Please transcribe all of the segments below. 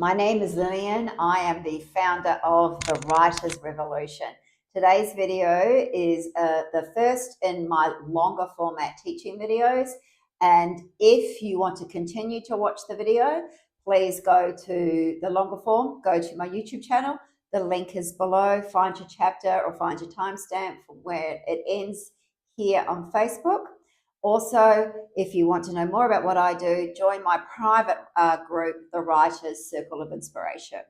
My name is Lillian. I am the founder of the Writer's Revolution. Today's video is the first in my longer format teaching videos. And if you want to continue to watch the video, please go to the longer form, go to my YouTube channel. The link is below. Find your chapter or find your timestamp from where it ends here on Facebook. Also, if you want to know more about what I do, join my private group, the Writers Circle of Inspiration.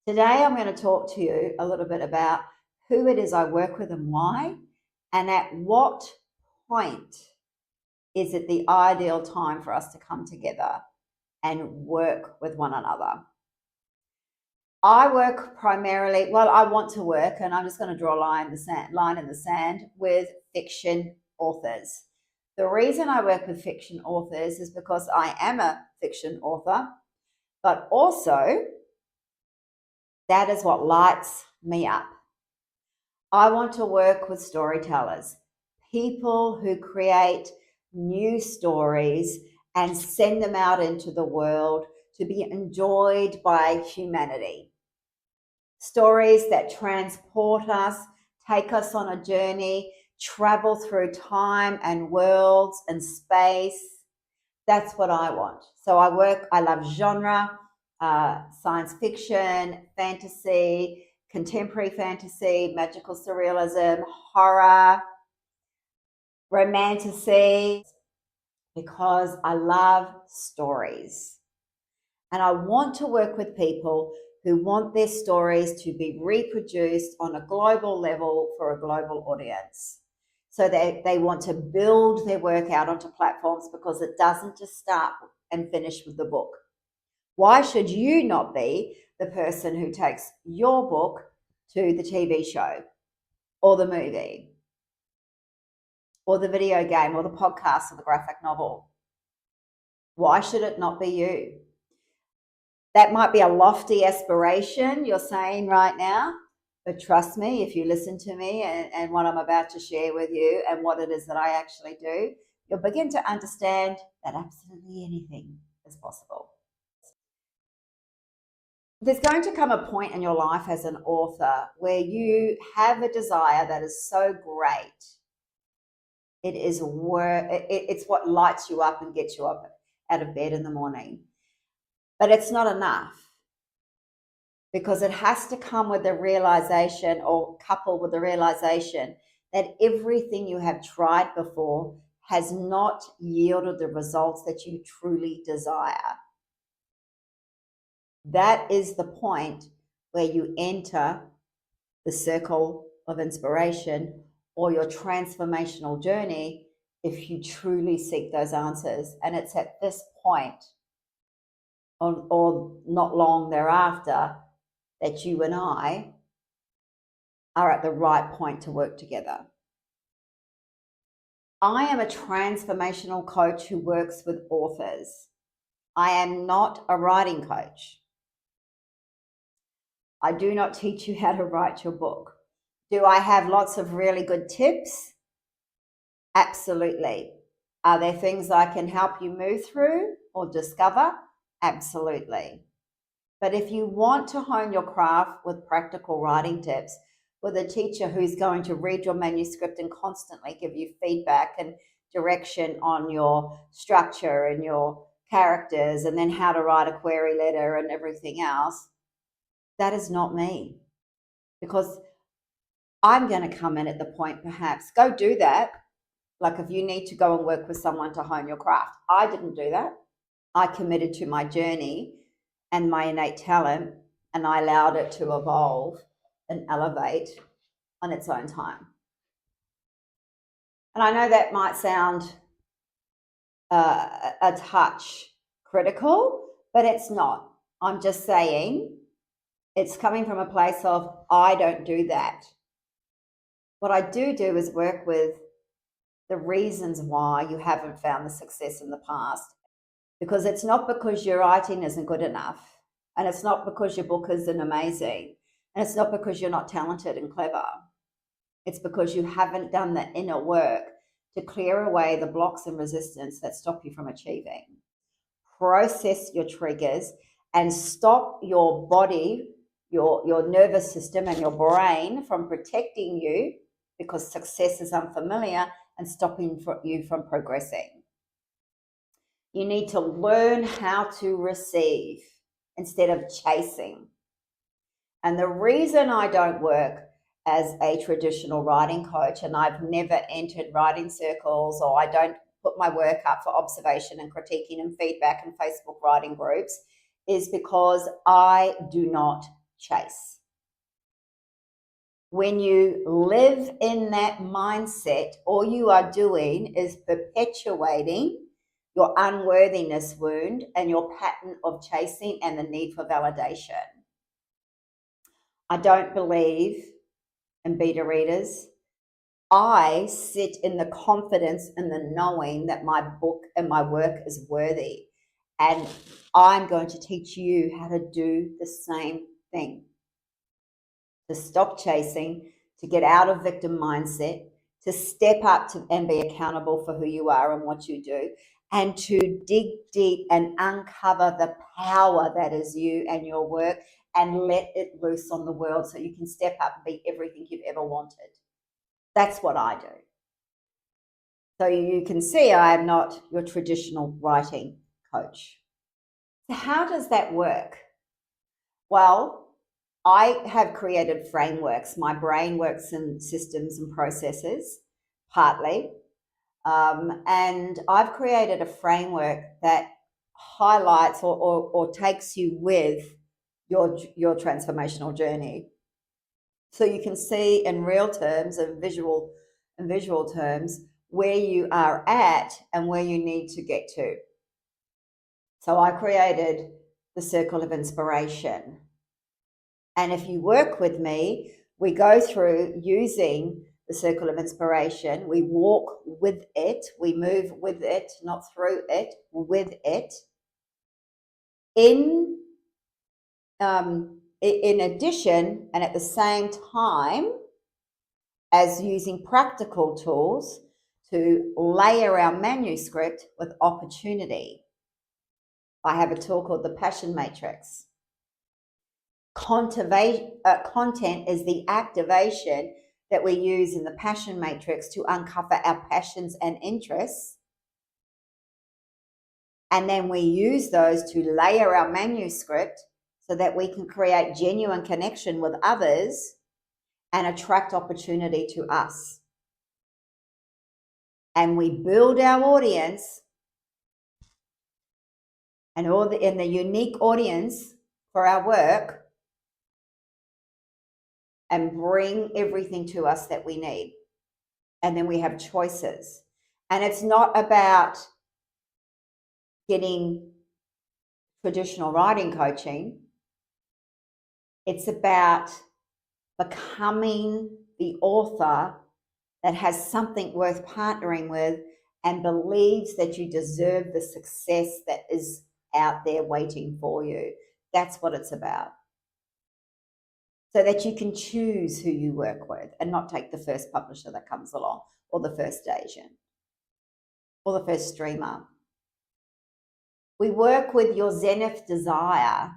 Today, I'm going to talk to you a little bit about who it is I work with and why, and at what point is it the ideal time for us to come together and work with one another. I work primarily, I want to work, and I'm just going to draw a line in the sand with fiction authors. The reason I work with fiction authors is because I am a fiction author, but also that is what lights me up. I want to work with storytellers, people who create new stories and send them out into the world to be enjoyed by humanity. Stories that transport us, take us on a journey, travel through time and worlds and space. That's what I want. So I love genre, science fiction, fantasy, contemporary fantasy, magical surrealism, horror, romantasy, because I love stories. And I want to work with people who want their stories to be reproduced on a global level for a global audience. So they want to build their work out onto platforms because it doesn't just start and finish with the book. Why should you not be the person who takes your book to the TV show or the movie or the video game or the podcast or the graphic novel? Why should it not be you? That might be a lofty aspiration you're saying right now, but trust me, if you listen to me and what I'm about to share with you and what it is that I actually do, you'll begin to understand that absolutely anything is possible. There's going to come a point in your life as an author where you have a desire that is so great. It's what lights you up and gets you up out of bed in the morning. But it's not enough, because it has to come with the realization, or coupled with the realization, that everything you have tried before has not yielded the results that you truly desire. That is the point where you enter the circle of inspiration or your transformational journey if you truly seek those answers. And it's at this point, or not long thereafter, that you and I are at the right point to work together. I am a transformational coach who works with authors. I am not a writing coach. I do not teach you how to write your book. Do I have lots of really good tips? Absolutely. Are there things I can help you move through or discover? Absolutely. But if you want to hone your craft with practical writing tips, with a teacher who's going to read your manuscript and constantly give you feedback and direction on your structure and your characters, and then how to write a query letter and everything else, that is not me. Because I'm going to come in at the point, perhaps, go do that. Like if you need to go and work with someone to hone your craft. I didn't do that. I committed to my journey and my innate talent, and I allowed it to evolve and elevate on its own time. And I know that might sound a touch critical, but it's not. I'm just saying it's coming from a place of, I don't do that. What I do is work with the reasons why you haven't found the success in the past. Because it's not because your writing isn't good enough, and it's not because your book isn't amazing, and it's not because you're not talented and clever. It's because you haven't done the inner work to clear away the blocks and resistance that stop you from achieving. Process your triggers and stop your body, your nervous system and your brain from protecting you because success is unfamiliar and stopping you from progressing. You need to learn how to receive instead of chasing. And the reason I don't work as a traditional writing coach, and I've never entered writing circles, or I don't put my work up for observation and critiquing and feedback in Facebook writing groups, is because I do not chase. When you live in that mindset, all you are doing is perpetuating your unworthiness wound and your pattern of chasing and the need for validation. I don't believe in beta readers. I sit in the confidence and the knowing that my book and my work is worthy. And I'm going to teach you how to do the same thing. To stop chasing, to get out of victim mindset, to step up and be accountable for who you are and what you do, and to dig deep and uncover the power that is you and your work and let it loose on the world so you can step up and be everything you've ever wanted. That's what I do. So you can see I am not your traditional writing coach. So how does that work? Well, I have created frameworks. My brain works in systems and processes, partly. And I've created a framework that highlights or takes you with your transformational journey. So you can see in real terms and visual terms where you are at and where you need to get to. So I created the circle of inspiration. And if you work with me, we go through using the circle of inspiration. We walk with it. We move with it, not through it, with it. In addition, and at the same time as using practical tools to layer our manuscript with opportunity. I have a tool called the Passion Matrix. Content is the activation that we use in the Passion Matrix to uncover our passions and interests. And then we use those to layer our manuscript so that we can create genuine connection with others and attract opportunity to us. And we build our audience and the unique audience for our work and bring everything to us that we need. And then we have choices. And it's not about getting traditional writing coaching. It's about becoming the author that has something worth partnering with and believes that you deserve the success that is out there waiting for you. That's what it's about. So that you can choose who you work with and not take the first publisher that comes along, or the first agent, or the first streamer. We work with your zenith desire,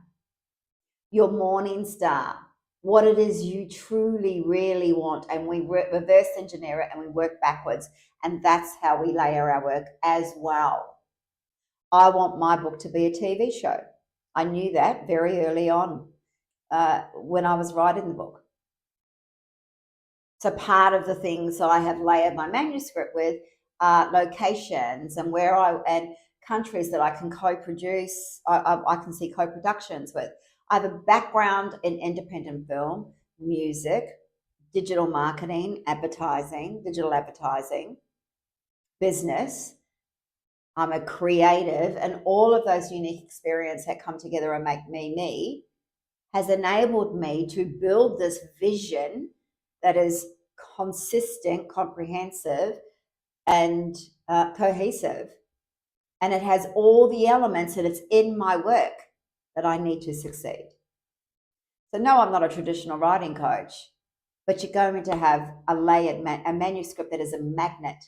your morning star, what it is you truly, really want, and we reverse engineer it and we work backwards. And that's how we layer our work as well. I want my book to be a TV show. I knew that very early on when I was writing the book. So part of the things I have layered my manuscript with are locations and and countries that I can co-produce, I can see co-productions with. I have a background in independent film, music, digital marketing, digital advertising, business. I'm a creative, and all of those unique experiences that come together and make me me has enabled me to build this vision that is consistent, comprehensive, and cohesive. And it has all the elements and it's in my work that I need to succeed. So no, I'm not a traditional writing coach, but you're going to have a layered a manuscript that is a magnet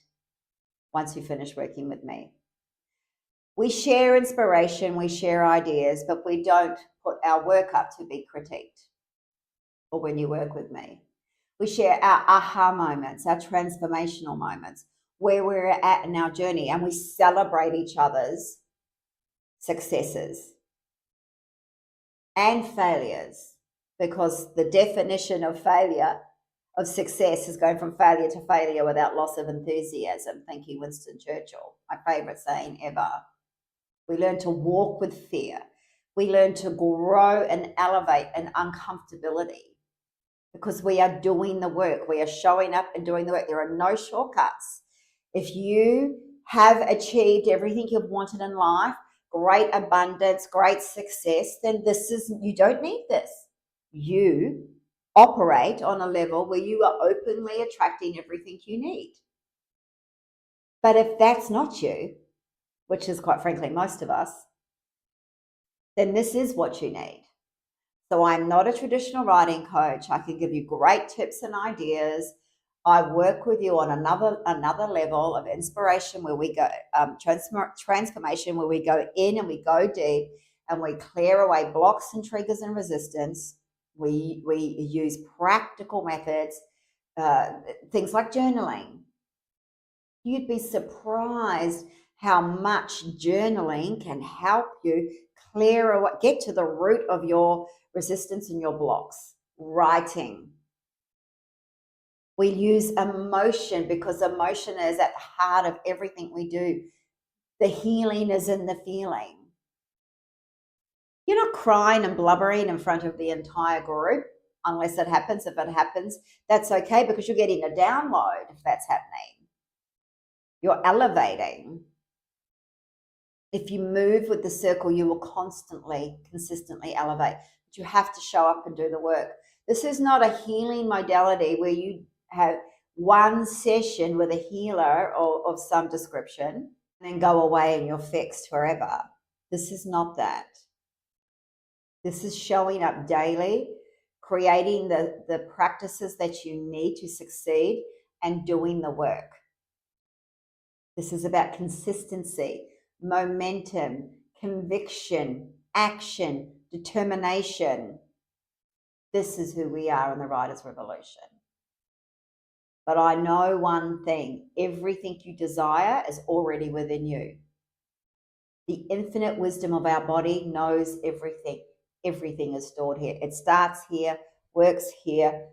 once you finish working with me. We share inspiration, we share ideas, but we don't put our work up to be critiqued. Or when you work with me, we share our aha moments, our transformational moments, where we're at in our journey, and we celebrate each other's successes and failures, because the definition of failure, of success, is going from failure to failure without loss of enthusiasm. Thank you, Winston Churchill, my favorite saying ever. We learn to walk with fear. We learn to grow and elevate in uncomfortability, because we are doing the work. We are showing up and doing the work. There are no shortcuts. If you have achieved everything you've wanted in life, great abundance, great success, then you don't need this. You operate on a level where you are openly attracting everything you need. But if that's not you, which is quite frankly most of us, then this is what you need. So I'm not a traditional writing coach. I can give you great tips and ideas. I work with you on another level of inspiration, where we go transformation, where we go in and we go deep and we clear away blocks and triggers and resistance. We use practical methods, things like journaling. You'd be surprised how much journaling can help you get to the root of your resistance and your blocks. Writing. We use emotion, because emotion is at the heart of everything we do. The healing is in the feeling. You're not crying and blubbering in front of the entire group unless it happens. If it happens, that's okay, because you're getting a download if that's happening. You're elevating. If you move with the circle, you will consistently elevate. But you have to show up and do the work. This is not a healing modality where you have one session with a healer of some description and then go away and you're fixed forever. This is not that. This is showing up daily, creating the practices that you need to succeed, and doing the work. This is about consistency, momentum, conviction, action, determination. This is who we are in the Writer's Revolution. But I know one thing: everything you desire is already within you. The infinite wisdom of our body knows everything. Everything is stored here. It starts here, works here,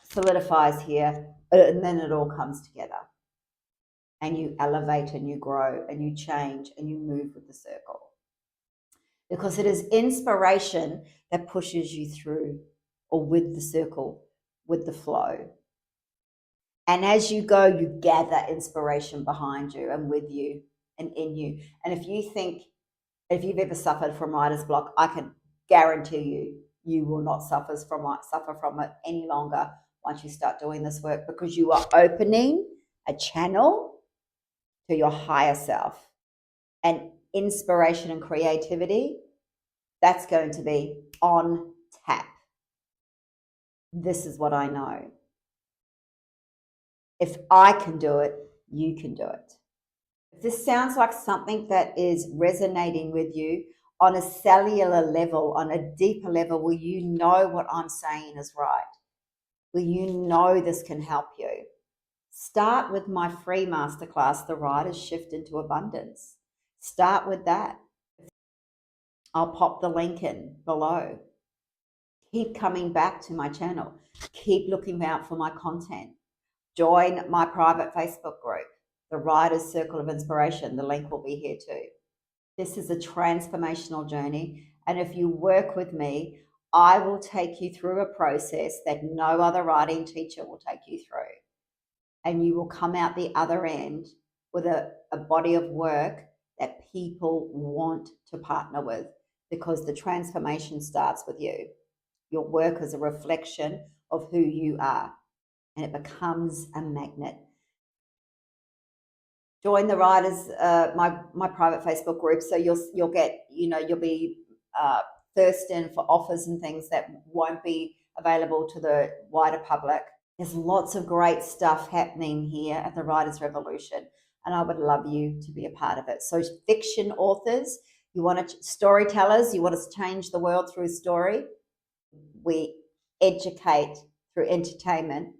solidifies here, and then it all comes together. And you elevate and you grow and you change and you move with the circle. Because it is inspiration that pushes you through, or with the circle, with the flow. And as you go, you gather inspiration behind you and with you and in you. And if you've ever suffered from writer's block, I can guarantee you will not suffer from it any longer once you start doing this work, because you are opening a channel to your higher self. And inspiration and creativity, that's going to be on tap. This is what I know. If I can do it, you can do it. If this sounds like something that is resonating with you on a cellular level, on a deeper level, will you know what I'm saying is right? Will you know this can help you? Start with my free masterclass, The Writer's Shift into Abundance. Start with that. I'll pop the link in below. Keep coming back to my channel. Keep looking out for my content. Join my private Facebook group, The Writer's Circle of Inspiration. The link will be here too. This is a transformational journey. And if you work with me, I will take you through a process that no other writing teacher will take you through. And you will come out the other end with a body of work that people want to partner with, because the transformation starts with you. Your work is a reflection of who you are, and it becomes a magnet. Join the writers, my private Facebook group, so you'll get, you'll be thirsting for offers and things that won't be available to the wider public. There's lots of great stuff happening here at the Writer's Revolution, and I would love you to be a part of it. So fiction authors, you want to, storytellers, you want to change the world through story. We educate through entertainment.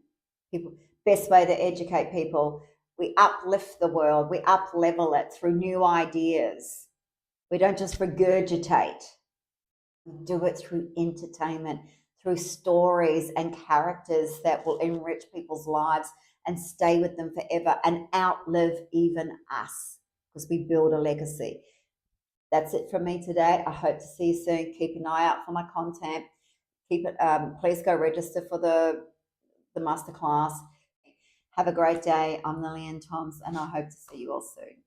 People, best way to educate people, we uplift the world, we up level it through new ideas. We don't just regurgitate. We do it through entertainment, through stories and characters that will enrich people's lives and stay with them forever and outlive even us, because we build a legacy. That's it from me today. I hope to see you soon. Keep an eye out for my content. Keep it. Please go register for the masterclass. Have a great day. I'm Lillian Toms, and I hope to see you all soon.